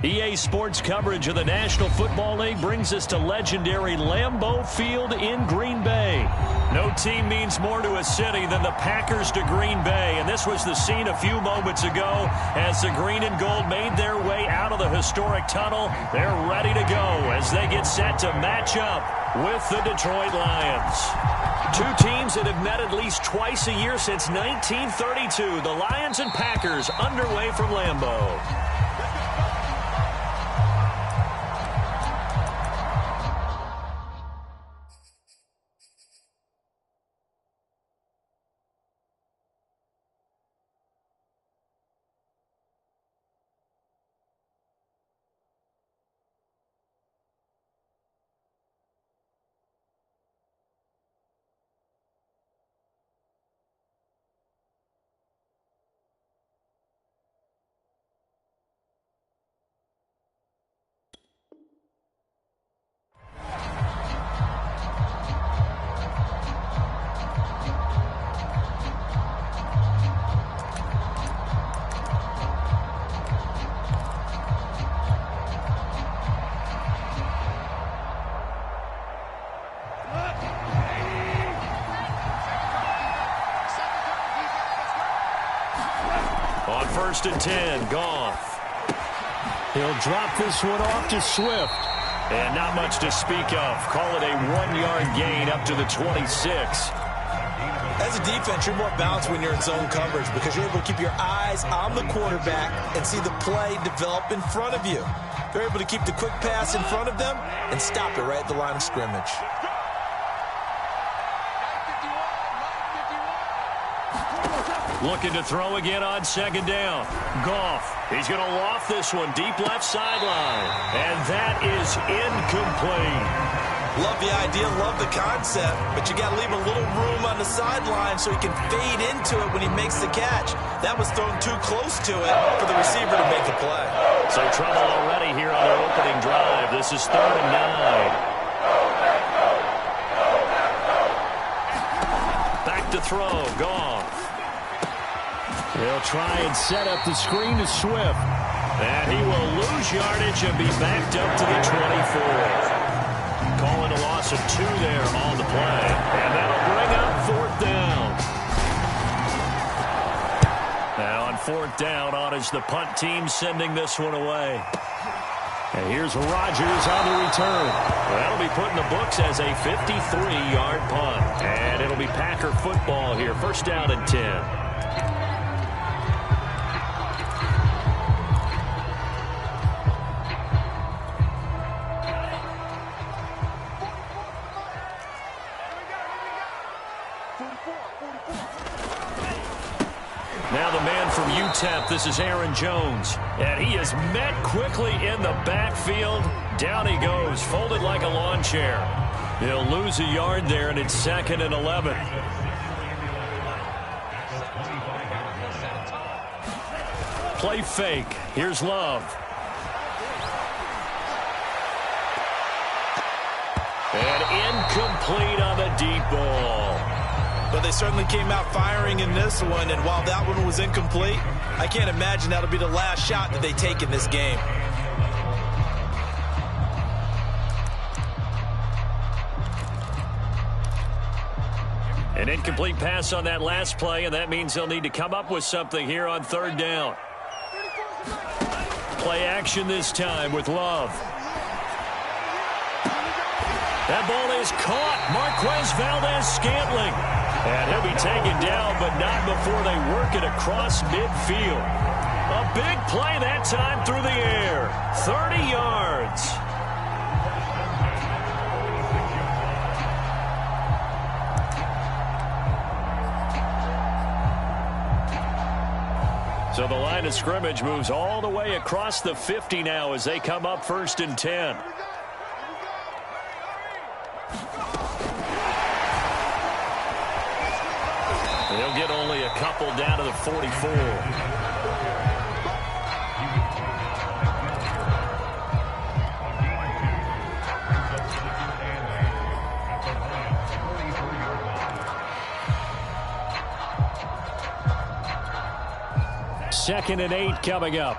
EA Sports coverage of the National Football League brings us to legendary Lambeau Field in Green Bay. No team means more to a city than the Packers to Green Bay, and this was the scene a few moments ago as the green and gold made their way out of the historic tunnel. They're ready to go as they get set to match up with the Detroit Lions. Two teams that have met at least twice a year since 1932. The Lions and Packers underway from Lambeau. On 1st and 10, Goff. He'll drop this one off to Swift. And not much to speak of. Call it a 1-yard gain up to the 26. As a defense, you're more balanced when you're in zone coverage because you're able to keep your eyes on the quarterback and see the play develop in front of you. You're able to keep the quick pass in front of them and stop it right at the line of scrimmage. Looking to throw again on 2nd down. Goff. He's going to loft this one deep left sideline. And that is incomplete. Love the idea, love the concept, but you got to leave a little room on the sideline so he can fade into it when he makes the catch. That was thrown too close to it for the receiver to make the play. So trouble already here on their opening drive. This is 3rd and 9. Back to throw. Goff. He'll try and set up the screen to Swift. And he will lose yardage and be backed up to the 24. Calling a loss of 2 there on the play. And that'll bring up 4th down. Now on 4th down, on is the punt team sending this one away. And here's Rodgers on the return. That'll be put in the books as a 53-yard punt. And it'll be Packer football here. 1st down and 10. Now the man from UTEP, this is Aaron Jones. And he is met quickly in the backfield. Down he goes, folded like a lawn chair. He'll lose a yard there, and it's 2nd and 11. Play fake. Here's Love. And incomplete on the deep ball. But they certainly came out firing in this one, and while that one was incomplete, I can't imagine that'll be the last shot that they take in this game. An incomplete pass on that last play, and that means they'll need to come up with something here on 3rd down. Play action this time with Love. That ball is caught. Marquez Valdez-Scantling. And he'll be taken down, but not before they work it across midfield. A big play that time through the air. 30 yards. So the line of scrimmage moves all the way across the 50 now as they come up 1st and 10. They'll get only a couple down to the 44. Second and 8 coming up.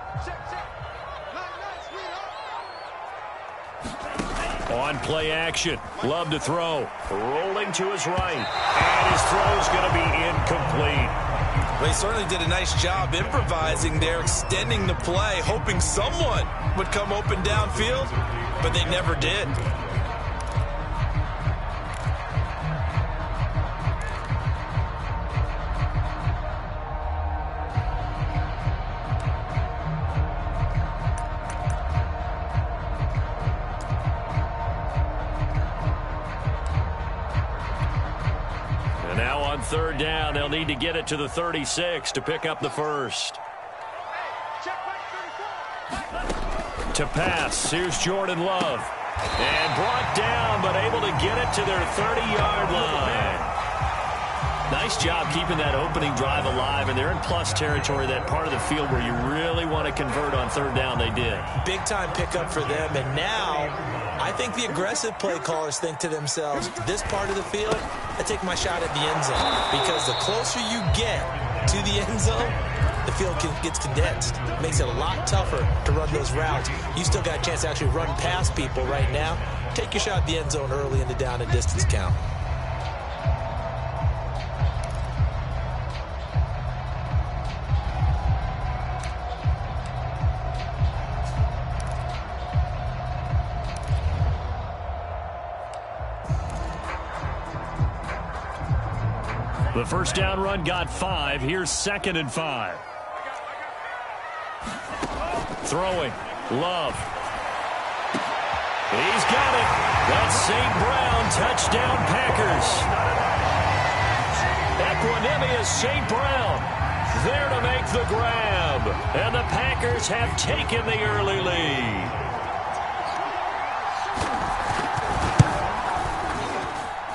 On play action, Love to throw, rolling to his right, and his throw is going to be incomplete. Well, he certainly did a nice job improvising there, extending the play, hoping someone would come open downfield, but they never did. Third down, they'll need to get it to the 36 to pick up the first. To pass, here's Jordan Love. And brought down, but able to get it to their 30-yard line. Nice job keeping that opening drive alive, and they're in plus territory, that part of the field where you really want to convert on third down. They did. Big-time pickup for them, and now I think the aggressive play callers think to themselves, this part of the field, I take my shot at the end zone, because the closer you get to the end zone, the field gets condensed. It makes it a lot tougher to run those routes. You still got a chance to actually run past people right now. Take your shot at the end zone early in the down and distance count. The first down run got 5. Here's 2nd and 5. Throwing. Love. He's got it. That's St. Brown. Touchdown, Packers. Equanimous St. Brown there to make the grab. And the Packers have taken the early lead.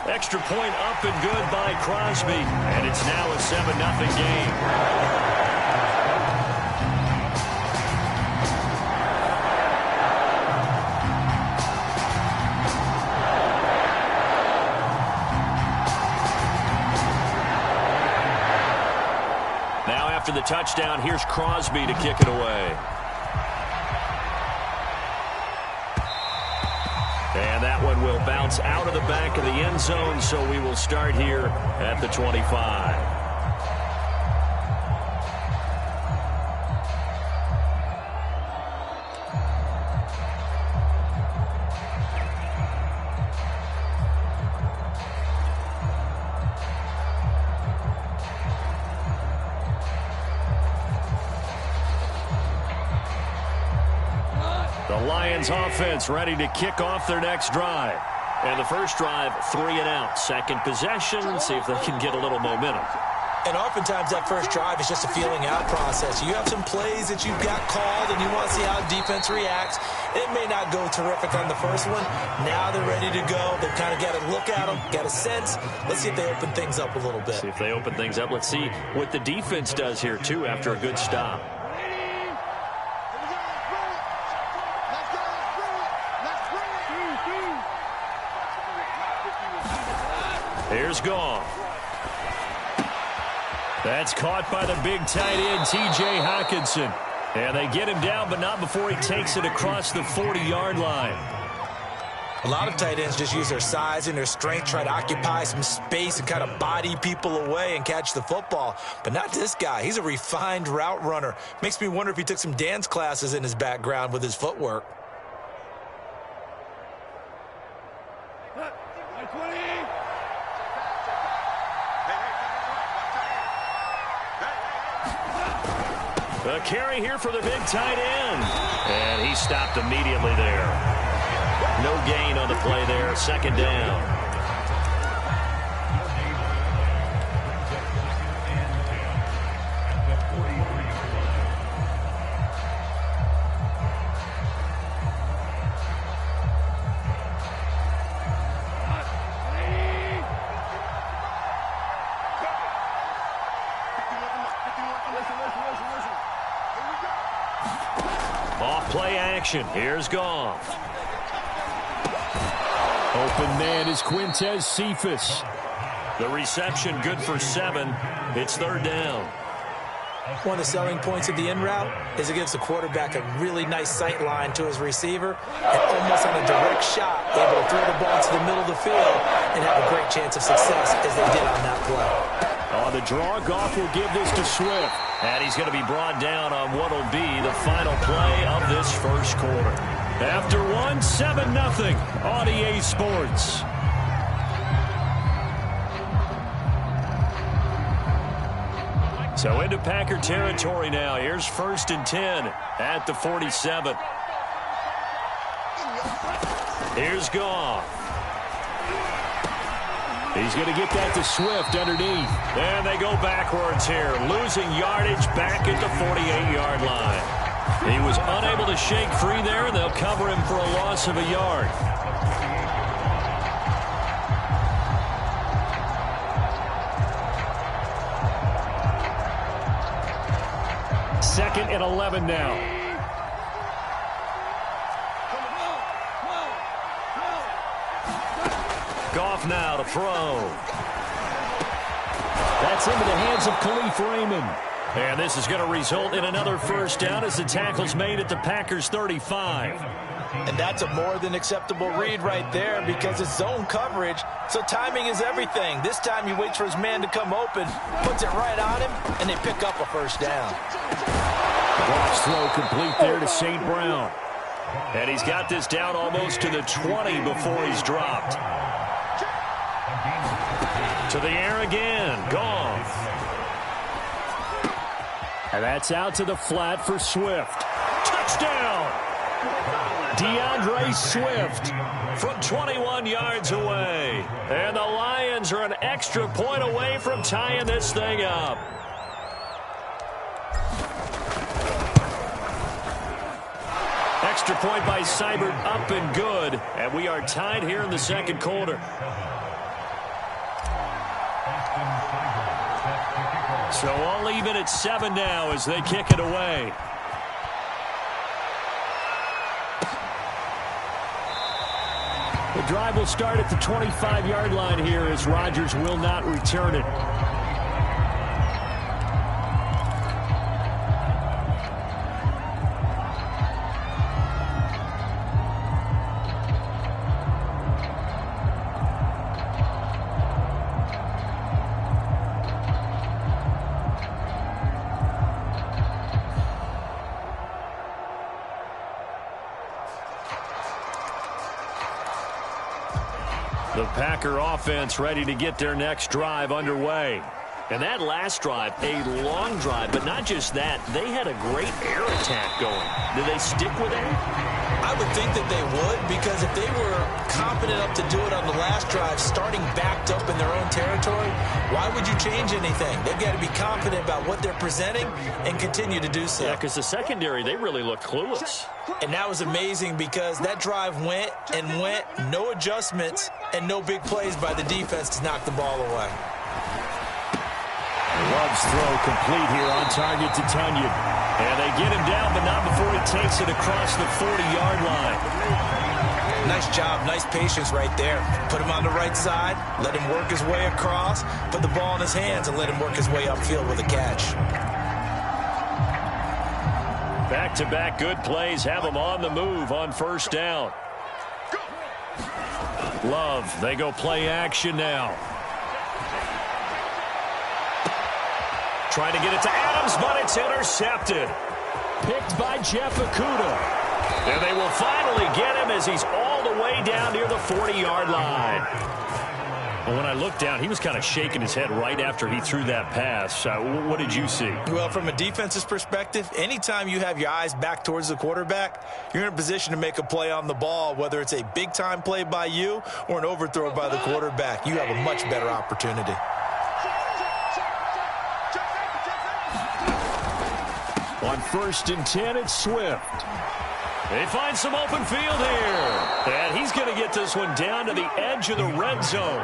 Extra point up and good by Crosby. And it's now a 7-0 game. Now after the touchdown, here's Crosby to kick it away. And that one will bounce out of the back of the end zone, so we will start here at the 25. Offense ready to kick off their next drive. And the first drive, 3 and out. Second possession, see if they can get a little momentum. And oftentimes that first drive is just a feeling out process. You have some plays that you've got called and you want to see how defense reacts. It may not go terrific on the first one. Now they're ready to go. They've kind of got to look at them, got a sense. Let's see if they open things up a little bit. See if they open things up. Let's see what the defense does here, too, after a good stop. Here's Goff. That's caught by the big tight end, T.J. Hockenson. And they get him down, but not before he takes it across the 40-yard line. A lot of tight ends just use their size and their strength, try to occupy some space and kind of body people away and catch the football. But not this guy. He's a refined route runner. Makes me wonder if he took some dance classes in his background with his footwork. A carry here for the big tight end. And he stopped immediately there. No gain on the play there. Second down. Play action. Here's Goff. Open man is Quintez Cephas. The reception good for 7. It's third down. One of the selling points of the in route is it gives the quarterback a really nice sight line to his receiver and almost on a direct shot able to throw the ball into the middle of the field and have a great chance of success as they did on that play. On the draw, Goff will give this to Swift. And he's going to be brought down on what will be the final play of this first quarter. After one, 7-0 on EA Sports. So into Packer territory now. Here's 1st and 10 at the 47. Here's Goff. He's going to get that to Swift underneath. And they go backwards here, losing yardage back at the 48-yard line. He was unable to shake free there, and they'll cover him for a loss of a yard. Second and 11 now. Goff now to throw. That's into the hands of Khalif Raymond. And this is going to result in another first down as the tackle's made at the Packers' 35. And that's a more than acceptable read right there because it's zone coverage, so timing is everything. This time he waits for his man to come open, puts it right on him, and they pick up a first down. Goff's throw complete there to St. Brown. And he's got this down almost to the 20 before he's dropped. To the air again. Goff. And that's out to the flat for Swift. Touchdown! DeAndre Swift from 21 yards away. And the Lions are an extra point away from tying this thing up. Extra point by Seibert, up and good. And we are tied here in the second quarter. So all even at 7 now as they kick it away. The drive will start at the 25-yard line here as Rodgers will not return it. The Packer offense ready to get their next drive underway. And that last drive, a long drive, but not just that. They had a great air attack going. Did they stick with it? I would think that they would, because if they were confident enough to do it on the last drive, starting backed up in their own territory, why would you change anything? They've got to be confident about what they're presenting and continue to do so. Yeah, because the secondary, they really looked clueless. And that was amazing because that drive went and went, no adjustments, and no big plays by the defense to knock the ball away. Love's throw complete here on target to Tunyon. And they get him down, but not before he takes it across the 40-yard line. Nice job, nice patience right there. Put him on the right side, let him work his way across, put the ball in his hands, and let him work his way upfield with a catch. Back-to-back good plays have him on the move on first down. Love, they go play action now. Trying to get it to Adams, but it's intercepted. Picked by Jeff Okudah. And they will finally get him as he's all the way down near the 40-yard line. Well, when I looked down, he was kind of shaking his head right after he threw that pass. What did you see? Well, from a defense's perspective, anytime you have your eyes back towards the quarterback, you're in a position to make a play on the ball, whether it's a big-time play by you or an overthrow by the quarterback. You have a much better opportunity. On 1st and 10, it's Swift. They find some open field here. And he's going to get this one down to the edge of the red zone.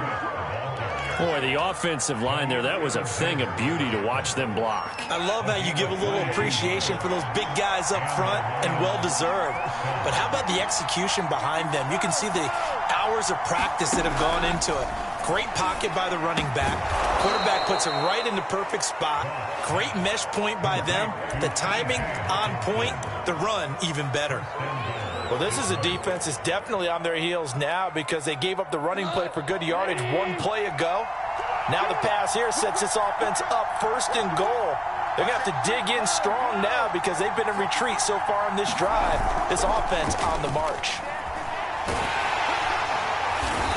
Boy, the offensive line there, that was a thing of beauty to watch them block. I love how you give a little appreciation for those big guys up front, and well-deserved. But how about the execution behind them? You can see the hours of practice that have gone into it. Great pocket by the running back. Quarterback puts it right in the perfect spot. Great mesh point by them. The timing on point. The run even better. Well, this is a defense that's definitely on their heels now because they gave up the running play for good yardage one play ago. Now the pass here sets this offense up first and goal. They're going to have to dig in strong now because they've been in retreat so far in this drive. This offense on the march.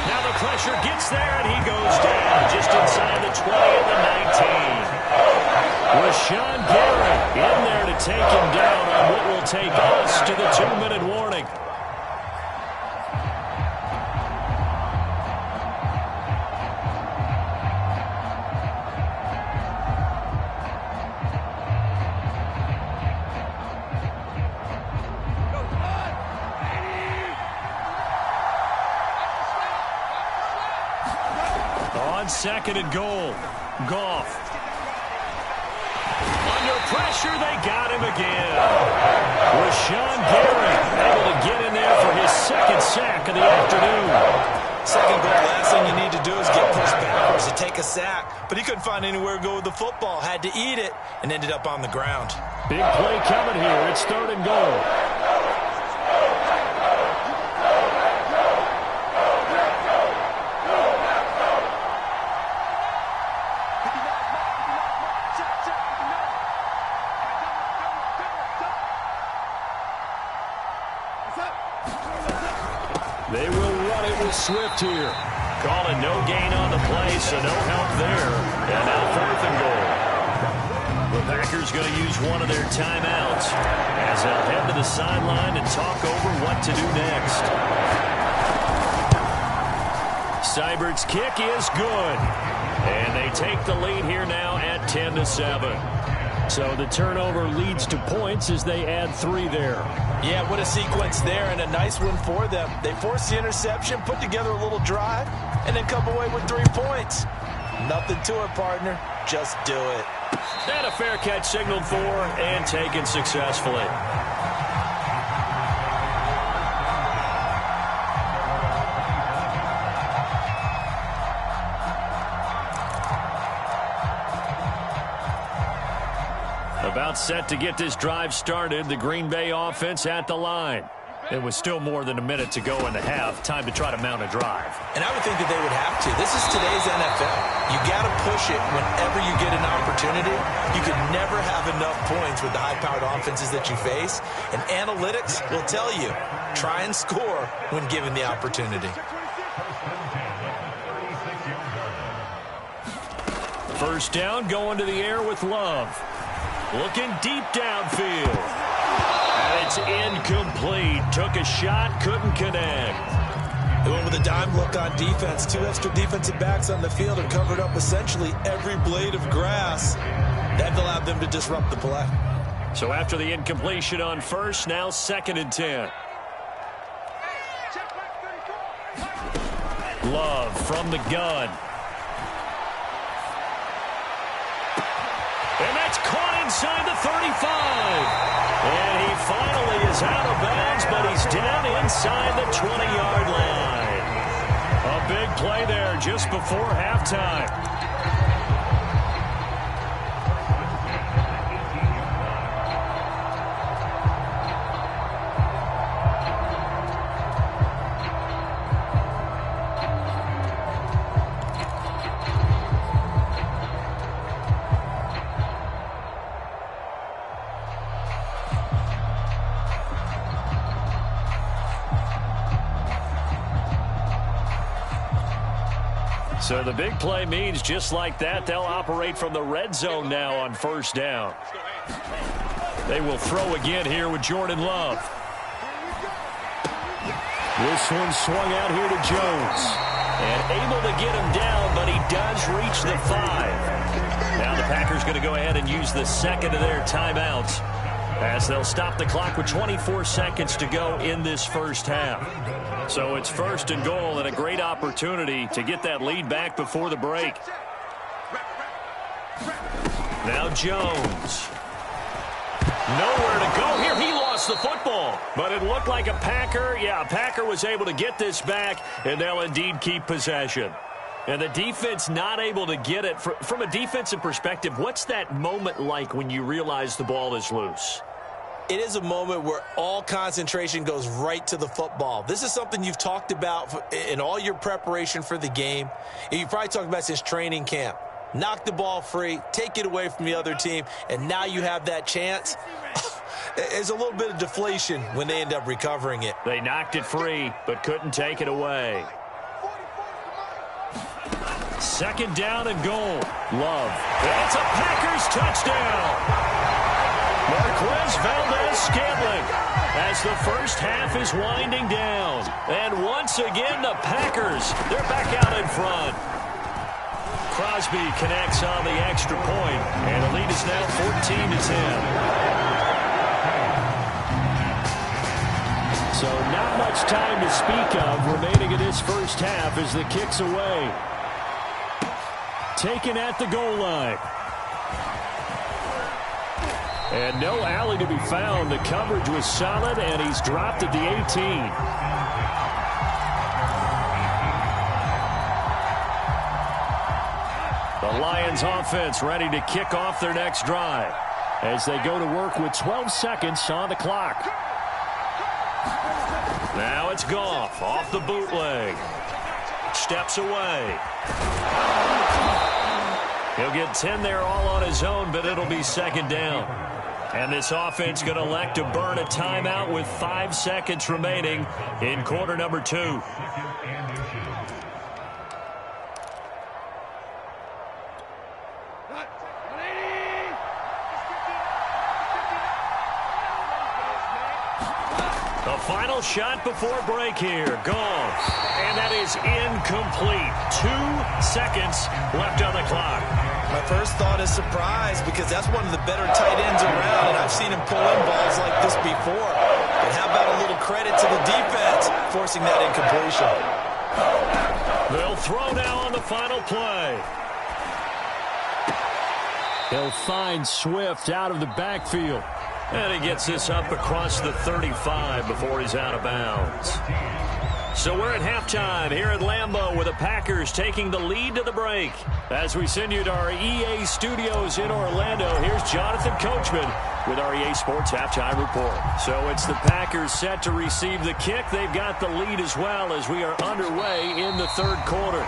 Now the pressure gets there, and he goes down just inside the 20 and the 19. Rashawn Gary in there to take him down on what will take us to the 2-minute warning. On second and goal, Goff. Under pressure, they got him again. Rashawn Gary able to get in there for his second sack of the afternoon. Second goal, last thing you need to do is get pushed backwards to take a sack. But he couldn't find anywhere to go with the football. Had to eat it and ended up on the ground. Big play coming here. It's third and goal. They will run it with Swift here. Calling no gain on the play, so no help there. And now fourth and goal. The Packers going to use one of their timeouts as they'll head to the sideline and talk over what to do next. Seibert's kick is good. And they take the lead here now at 10-7. So the turnover leads to points as they add 3 there. Yeah, what a sequence there, and a nice one for them. They force the interception, put together a little drive, and then come away with 3 points. Nothing to it, partner. Just do it. And a fair catch signaled for and taken successfully. About set to get this drive started, the Green Bay offense at the line. It was still more than a minute to go in the half. Time to try to mount a drive. And I would think that they would have to. This is today's NFL. You got to push it whenever you get an opportunity. You can never have enough points with the high-powered offenses that you face. And analytics will tell you, try and score when given the opportunity. First down, going to the air with Love. Looking deep downfield. And it's incomplete. Took a shot, couldn't connect. They went with a dime look on defense. 2 extra defensive backs on the field and covered up essentially every blade of grass. That allowed them to disrupt the play. So after the incompletion on first, now 2nd and 10. Love from the gun. And that's caught inside the 35. And he finally is out of bounds, but he's down inside the 20-yard line. A big play there just before halftime. So the big play means just like that, they'll operate from the red zone now on first down. They will throw again here with Jordan Love. This one swung out here to Jones. And able to get him down, but he does reach the 5. Now the Packers going to go ahead and use the second of their timeouts as they'll stop the clock with 24 seconds to go in this first half. So it's first and goal and a great opportunity to get that lead back before the break. Now Jones. Nowhere to go here. He lost the football. But it looked like a Packer. Yeah, a Packer was able to get this back, and they'll indeed keep possession. And the defense not able to get it. From a defensive perspective, what's that moment like when you realize the ball is loose? It is a moment where all concentration goes right to the football. This is something you've talked about in all your preparation for the game. And you probably talked about since training camp. Knock the ball free, take it away from the other team, and now you have that chance. There's a little bit of deflation when they end up recovering it. They knocked it free, but couldn't take it away. Second down and goal. Love. It's a Packers touchdown. Marquez Valdez-Scantling as the first half is winding down. And once again, the Packers, they're back out in front. Crosby connects on the extra point, and the lead is now 14-10. So not much time to speak of remaining in this first half as the kick's away. Taken at the goal line. And no alley to be found. The coverage was solid, and he's dropped at the 18. The Lions offense ready to kick off their next drive as they go to work with 12 seconds on the clock. Now it's Goff off the bootleg. Steps away. He'll get 10 there all on his own, but it'll be second down. And this offense going to elect to burn a timeout with 5 seconds remaining in quarter number 2. The final shot before break here. Gone. And that is incomplete. 2 seconds left on the clock. My first thought is surprise because that's one of the better tight ends around, and I've seen him pull in balls like this before. But how about a little credit to the defense forcing that incompletion? They'll throw now on the final play. He'll find Swift out of the backfield. And he gets this up across the 35 before he's out of bounds. So we're at halftime here at Lambeau with the Packers taking the lead to the break. As we send you to our EA studios in Orlando, here's Jonathan Coachman with our EA Sports Halftime Report. So it's the Packers set to receive the kick. They've got the lead as well as we are underway in the third quarter.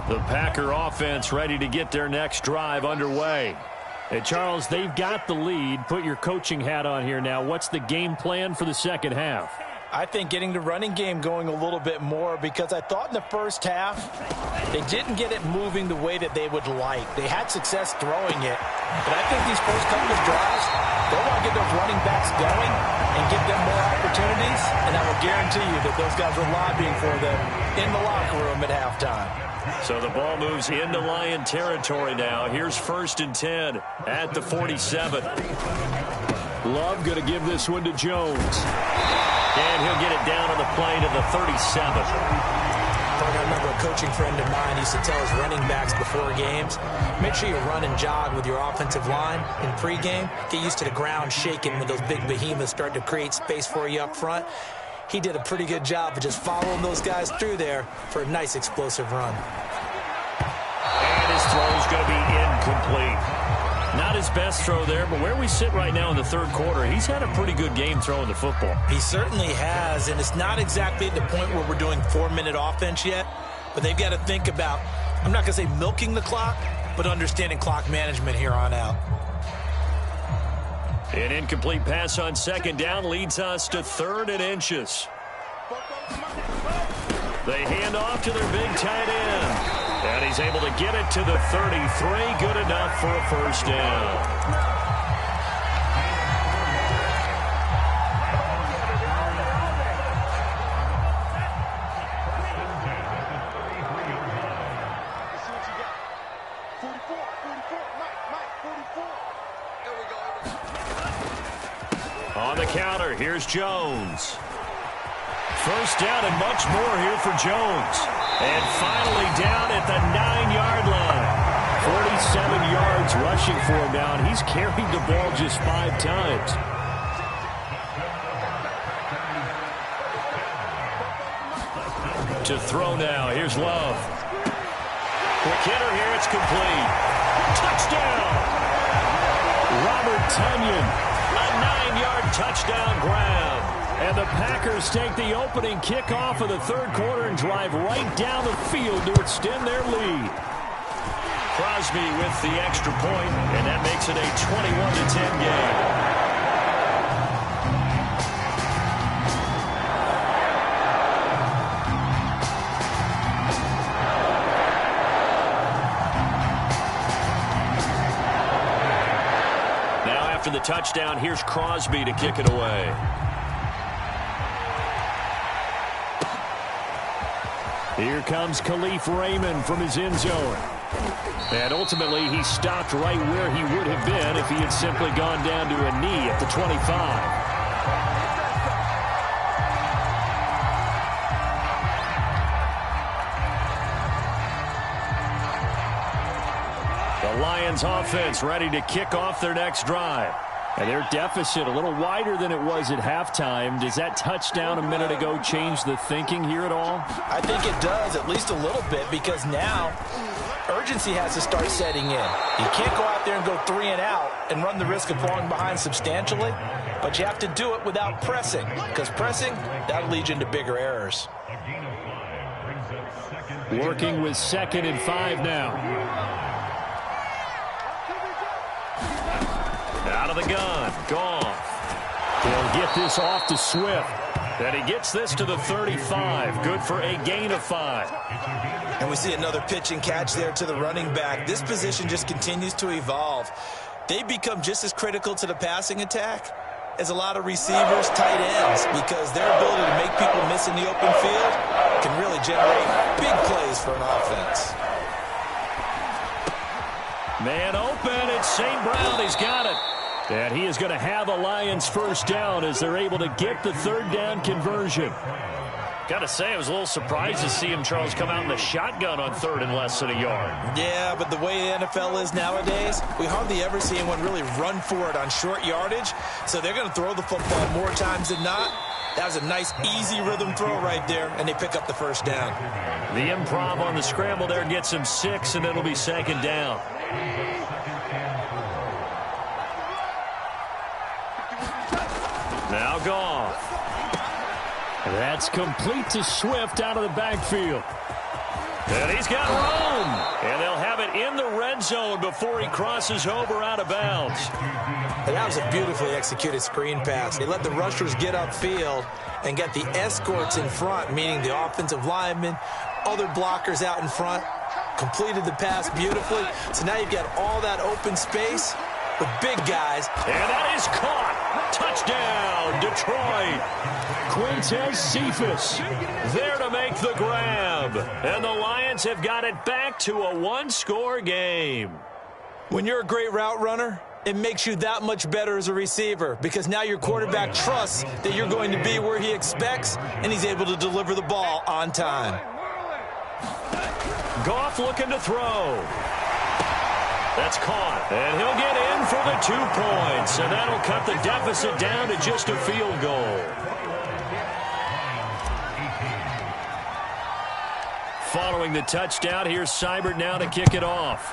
The Packer offense ready to get their next drive underway. Hey, Charles, they've got the lead. Put your coaching hat on here now. What's the game plan for the second half? I think getting the running game going a little bit more because I thought in the first half they didn't get it moving the way that they would like. They had success throwing it, but I think these first couple of drives, they want to get those running backs going and give them more opportunities, and I will guarantee you that those guys were lobbying for them in the locker room at halftime. So the ball moves into Lion territory now. Here's 1st and 10 at the 47. Love going to give this one to Jones. And he'll get it down on the play to the 37. I remember a coaching friend of mine used to tell his running backs before games, make sure you run and jog with your offensive line in pregame. Get used to the ground shaking when those big behemoths start to create space for you up front. He did a pretty good job of just following those guys through there for a nice explosive run. And his throw is going to be incomplete. Not his best throw there, but where we sit right now in the third quarter, he's had a pretty good game throwing the football. He certainly has, and it's not exactly at the point where we're doing 4-minute offense yet, but they've got to think about, I'm not going to say milking the clock, but understanding clock management here on out. An incomplete pass on second down leads us to 3rd and inches. They hand off to their big tight end. And he's able to get it to the 33. Good enough for a first down. On the counter, here's Jones. First down and much more here for Jones. And finally down at the 9-yard line. 47 yards rushing for him now, and he's carried the ball just 5 times. To throw now. Here's Love. Quick hitter here. It's complete. Touchdown. Robert Tonyan. A 9-yard touchdown grab. And the Packers take the opening kickoff of the third quarter and drive right down the field to extend their lead. Crosby with the extra point, and that makes it a 21-10 game. After the touchdown, here's Crosby to kick it away. Here comes Khalif Raymond from his end zone. And ultimately, he stopped right where he would have been if he had simply gone down to a knee at the 25. The Lions offense ready to kick off their next drive. And their deficit a little wider than it was at halftime. Does that touchdown a minute ago change the thinking here at all? I think it does, at least a little bit, because now urgency has to start setting in. You can't go out there and go 3 and out and run the risk of falling behind substantially, but you have to do it without pressing, because pressing, that'll lead you into bigger errors. Working with 2nd and 5 now. Out of the gun. Goff. He'll get this off to Swift. And he gets this to the 35. Good for a gain of 5. And we see another pitch and catch there to the running back. This position just continues to evolve. They become just as critical to the passing attack as a lot of receivers, tight ends, because their ability to make people miss in the open field can really generate big plays for an offense. Man open. It's St. Brown. He's got it. And he is going to have a Lions first down as they're able to get the third down conversion. Got to say, I was a little surprised to see him, Charles, come out in the shotgun on 3rd and less than a yard. Yeah, but the way the NFL is nowadays, we hardly ever see anyone really run for it on short yardage. So they're going to throw the football more times than not. That was a nice, easy rhythm throw right there, and they pick up the first down. The improv on the scramble there gets him 6, and it'll be 2nd down. Now Goff. That's complete to Swift out of the backfield. And he's got room. And they'll have it in the red zone before he crosses over out of bounds. And that was a beautifully executed screen pass. They let the rushers get upfield and get the escorts in front, meaning the offensive linemen, other blockers out in front, completed the pass beautifully. So now you've got all that open space with big guys. And that is caught. Touchdown, Detroit. Quintez Cephus there to make the grab. And the Lions have got it back to a 1-score game. When you're a great route runner, it makes you that much better as a receiver, because now your quarterback trusts that you're going to be where he expects, and he's able to deliver the ball on time. Goff looking to throw. That's caught. And he'll get in for the 2 points. And that'll cut the deficit down to just a field goal. Following the touchdown, here's Seibert now to kick it off.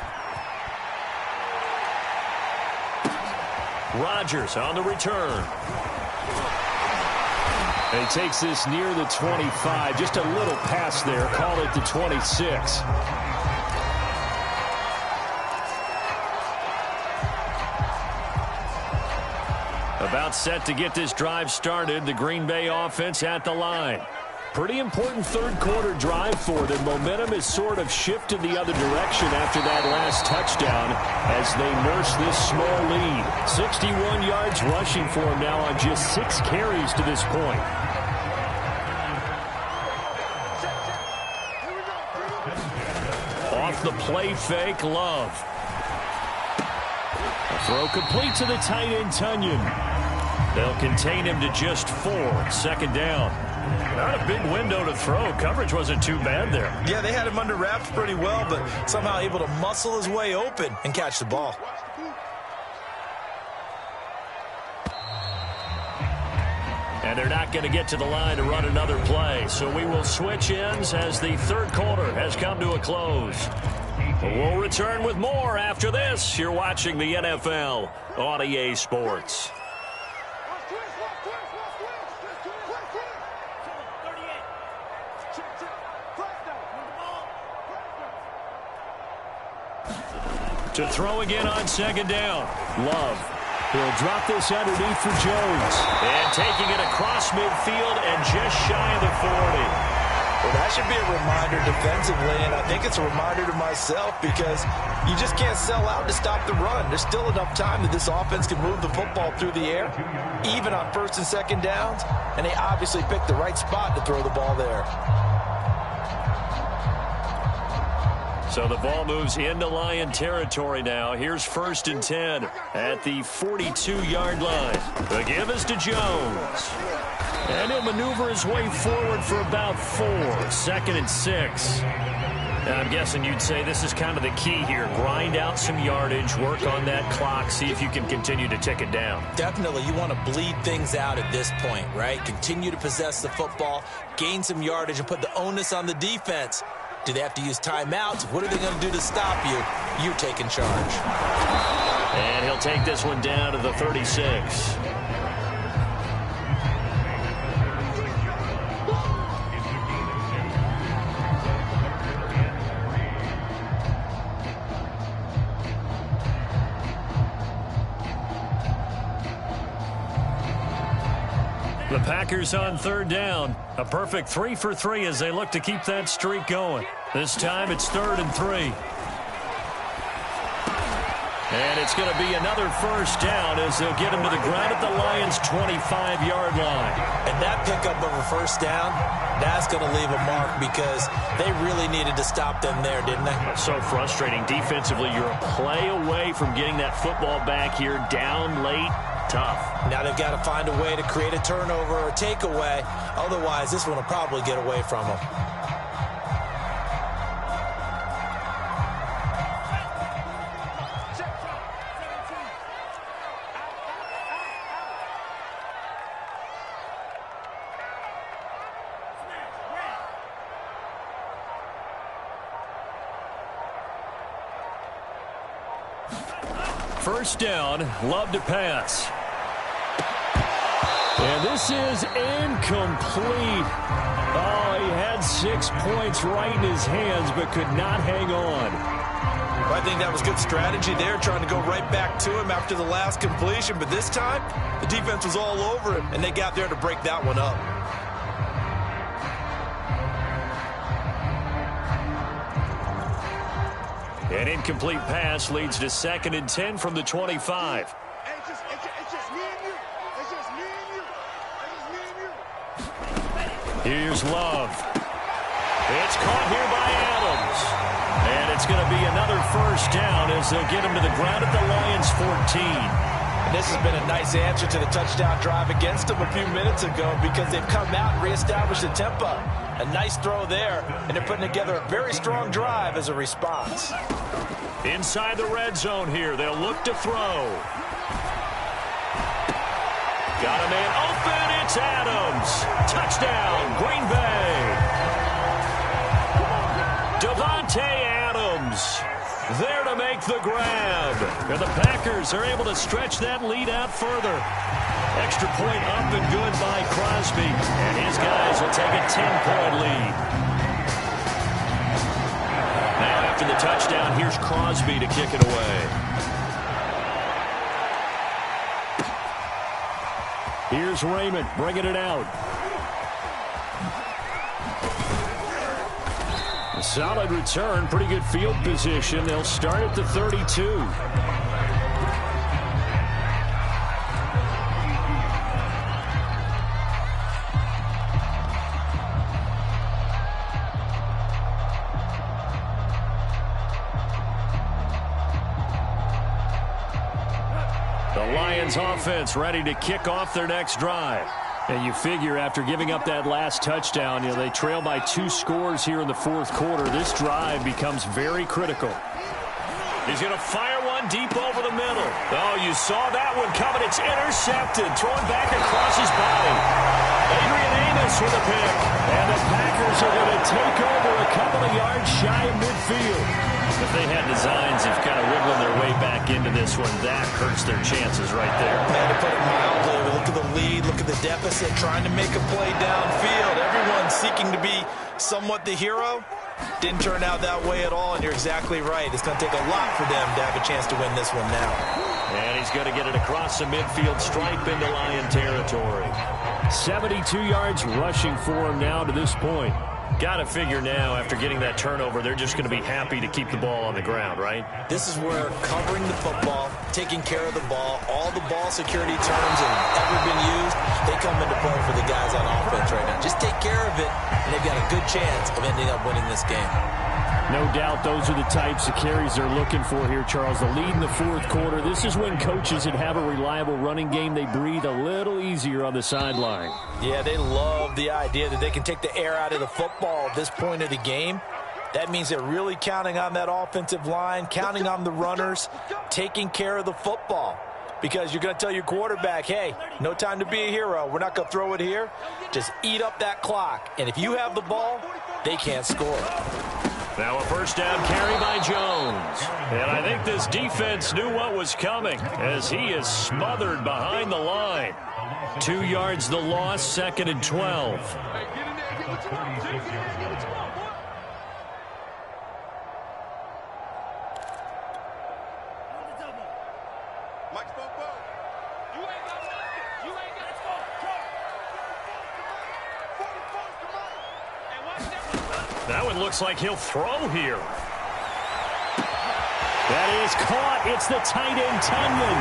Rodgers on the return. And he takes this near the 25. Just a little pass there. Call it the 26. About set to get this drive started. The Green Bay offense at the line. Pretty important third quarter drive for them. Momentum has sort of shifted the other direction after that last touchdown as they nurse this small lead. 61 yards rushing for him now on just 6 carries to this point. Off the play fake, Love. A throw complete to the tight end, Tonyan. They'll contain him to just 4. 2nd down. Not a big window to throw. Coverage wasn't too bad there. Yeah, they had him under wraps pretty well, but somehow able to muscle his way open and catch the ball. And they're not going to get to the line to run another play. So we will switch ends as the third quarter has come to a close. We'll return with more after this. You're watching the NFL on EA Sports. To throw again on second down. Love. He'll drop this underneath for Jones. And taking it across midfield and just shy of the 40. Well, that should be a reminder defensively, and I think it's a reminder to myself because you just can't sell out to stop the run. There's still enough time that this offense can move the football through the air, even on first and second downs, and they obviously picked the right spot to throw the ball there. So the ball moves into Lion territory now. Here's 1st and 10 at the 42-yard line. The give is to Jones. And he'll maneuver his way forward for about 4. 2nd and 6. Now, I'm guessing you'd say this is kind of the key here. Grind out some yardage, work on that clock, see if you can continue to tick it down. Definitely. You want to bleed things out at this point, right? Continue to possess the football, gain some yardage, and put the onus on the defense. Do they have to use timeouts? What are they going to do to stop you? You're taking charge. And he'll take this one down to the 36. The Packers on 3rd down. A perfect 3 for 3 as they look to keep that streak going. This time it's 3rd and 3. And it's going to be another 1st down as they'll get him to the ground at the Lions' 25-yard line. And that pickup of a 1st down, that's going to leave a mark because they really needed to stop them there, didn't they? So frustrating. Defensively, you're a play away from getting that football back here down late. Tough. Now they've got to find a way to create a turnover or a takeaway. Otherwise, this one will probably get away from them. First down, Love to pass. And this is incomplete. Oh, he had 6 points right in his hands, but could not hang on. Well, I think that was good strategy there, trying to go right back to him after the last completion. But this time, the defense was all over him, and they got there to break that one up. An incomplete pass leads to 2nd and 10 from the 25. Here's Love. It's caught here by Adams. And it's going to be another 1st down as they'll get him to the ground at the Lions' 14. And this has been a nice answer to the touchdown drive against them a few minutes ago because they've come out and reestablished the tempo. A nice throw there, and they're putting together a very strong drive as a response. Inside the red zone here, they'll look to throw. Got a man open, it's Adams. Touchdown, Green Bay. Devontae Adams there to make the grab. And the Packers are able to stretch that lead out further. Extra point up and good by Crosby. And his guys will take a 10-point lead. Now after the touchdown, here's Crosby to kick it away. Here's Raymond bringing it out. A solid return, pretty good field position. They'll start at the 32. The Lions offense ready to kick off their next drive. And you figure after giving up that last touchdown, they trail by 2 scores here in the fourth quarter. This drive becomes very critical. He's going to fire one deep over the middle. Oh, you saw that one coming. It's intercepted. Thrown back across his body. Adrian Amos with a pick. And the Packers are going to take over a couple of yards shy of midfield. If they had designs of kind of wiggling their way back into this one, that hurts their chances right there. Man, to put it mildly, look at the lead, look at the deficit, trying to make a play downfield. Everyone seeking to be somewhat the hero. Didn't turn out that way at all, and you're exactly right. It's going to take a lot for them to have a chance to win this one now. And he's going to get it across the midfield stripe into Lion territory. 72 yards rushing for him now to this point. Got to figure now, after getting that turnover, they're just going to be happy to keep the ball on the ground, right? This is where covering the football, taking care of the ball, all the ball security terms have ever been used, they come into play for the guys on offense right now. Just take care of it, and they've got a good chance of ending up winning this game. No doubt those are the types of carries they're looking for here, Charles. The lead in the fourth quarter. This is when coaches that have a reliable running game, they breathe a little easier on the sideline. Yeah, they love the idea that they can take the air out of the football at this point of the game. That means they're really counting on that offensive line, counting on the runners, taking care of the football. Because you're going to tell your quarterback, hey, no time to be a hero. We're not going to throw it here. Just eat up that clock. And if you have the ball, they can't score. Now a first down carry by Jones. And I think this defense knew what was coming as he is smothered behind the line. 2 yards the loss, 2nd and 12. That one looks like he'll throw here. That is caught. It's the tight end, Tunyon.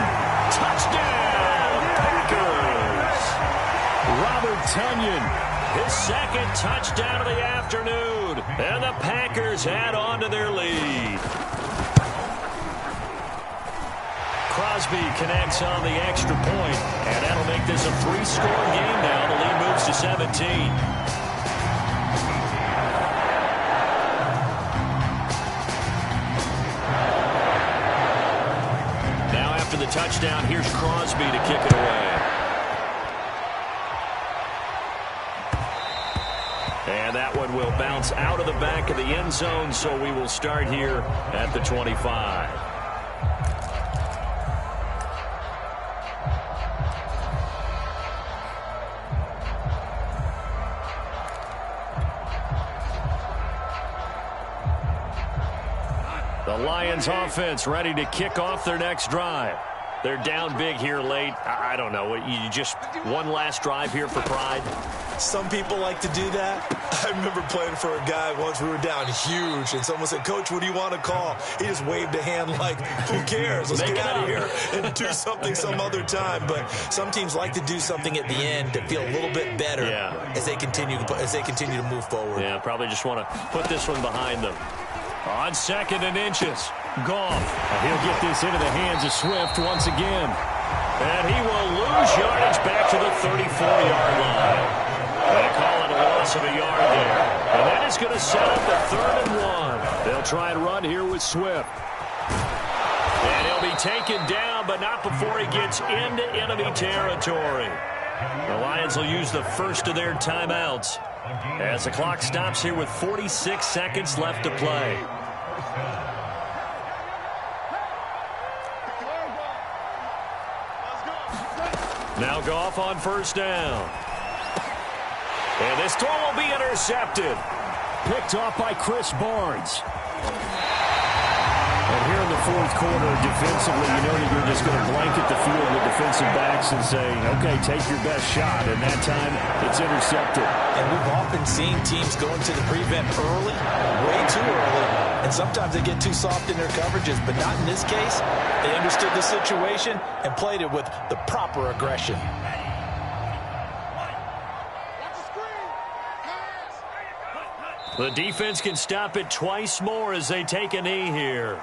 Touchdown, Packers. Robert Tunyon, his 2nd touchdown of the afternoon. And the Packers add on to their lead. Crosby connects on the extra point, and that'll make this a 3-score game now. The lead moves to 17. The touchdown, here's Crosby to kick it away. And that one will bounce out of the back of the end zone, so we will start here at the 25. The Lions offense ready to kick off their next drive. They're down big here late. I don't know. You just one last drive here for pride? Some people like to do that. I remember playing for a guy once. We were down huge, and someone said, Coach, what do you want to call? He just waved a hand like, who cares? Let's get out of here and do something some other time. But some teams like to do something at the end to feel a little bit better as they continue to move forward. Yeah, probably just want to put this one behind them. On 2nd and inches, Goff. He'll get this into the hands of Swift once again. And he will lose yardage back to the 34-yard line. They call it a loss of a yard there. And that is going to set up the 3rd and 1. They'll try and run here with Swift. And he'll be taken down, but not before he gets into enemy territory. The Lions will use the first of their timeouts as the clock stops here with 46 seconds left to play. Now Goff on first down. And this throw will be intercepted. Picked off by Chris Barnes. And here in the fourth quarter, defensively, you know that you're just going to blanket the field with defensive backs and say, okay, take your best shot. And that time, it's intercepted. And we've often seen teams go into the prevent early, way too early. And sometimes they get too soft in their coverages, but not in this case. They understood the situation and played it with the proper aggression. The defense can stop it twice more as they take a knee here.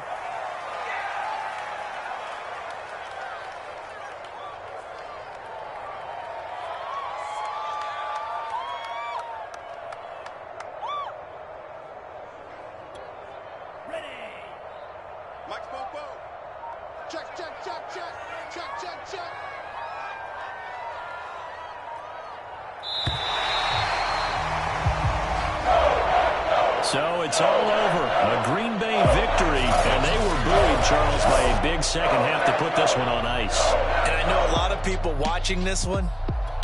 So it's all over. A Green Bay victory, and they were buoyed, Charles, by a big second half to put this one on ice. And I know a lot of people watching this one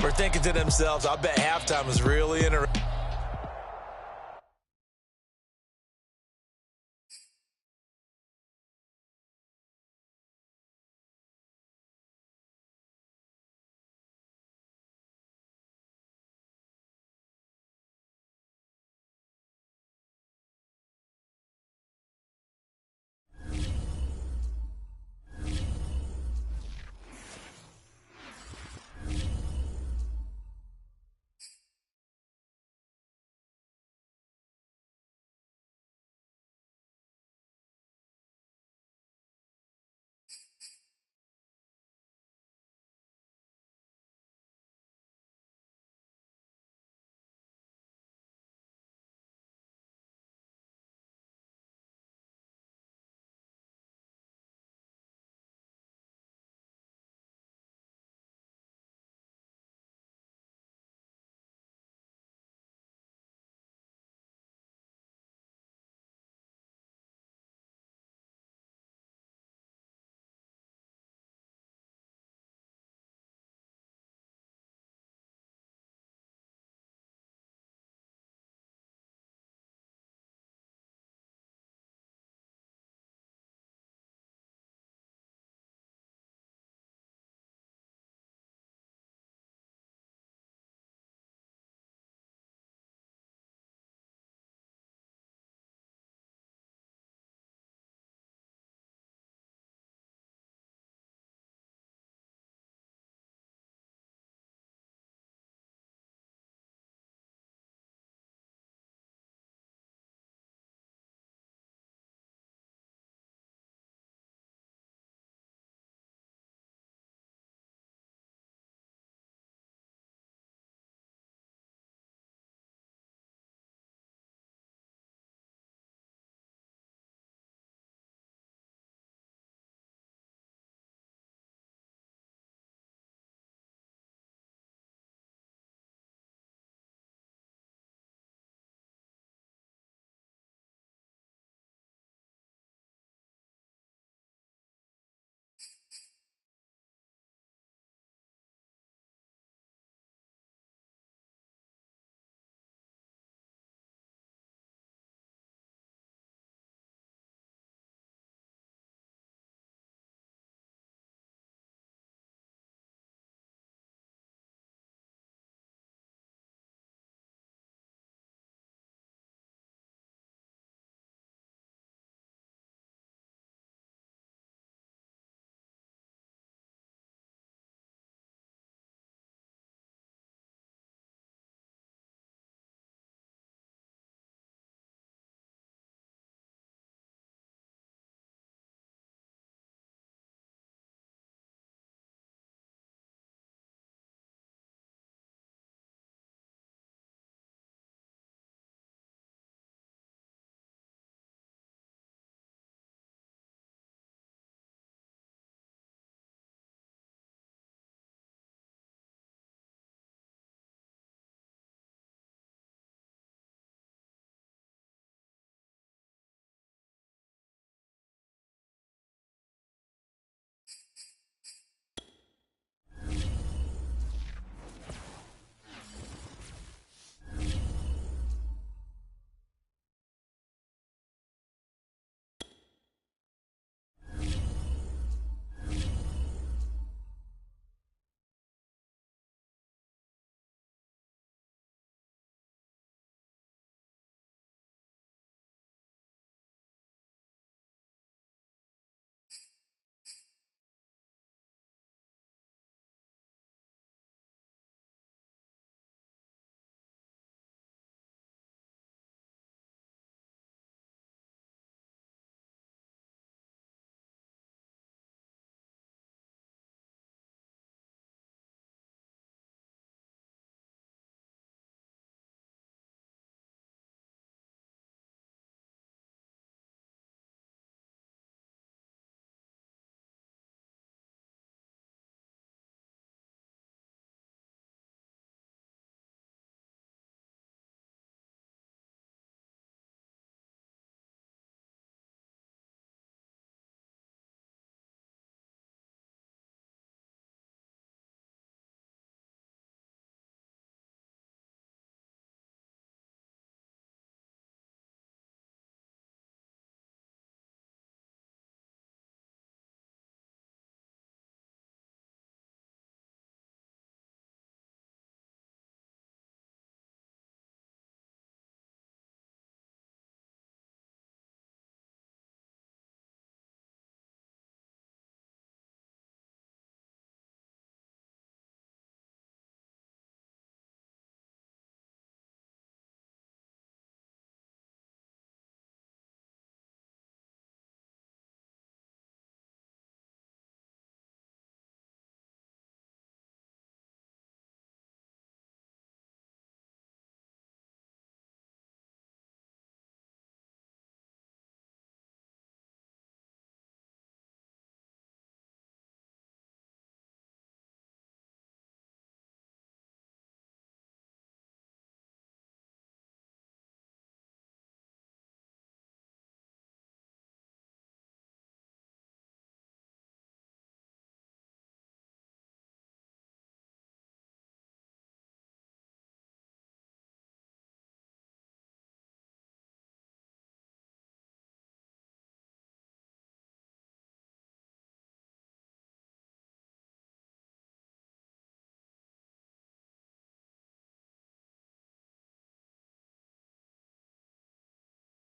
were thinking to themselves, I bet halftime was really interesting.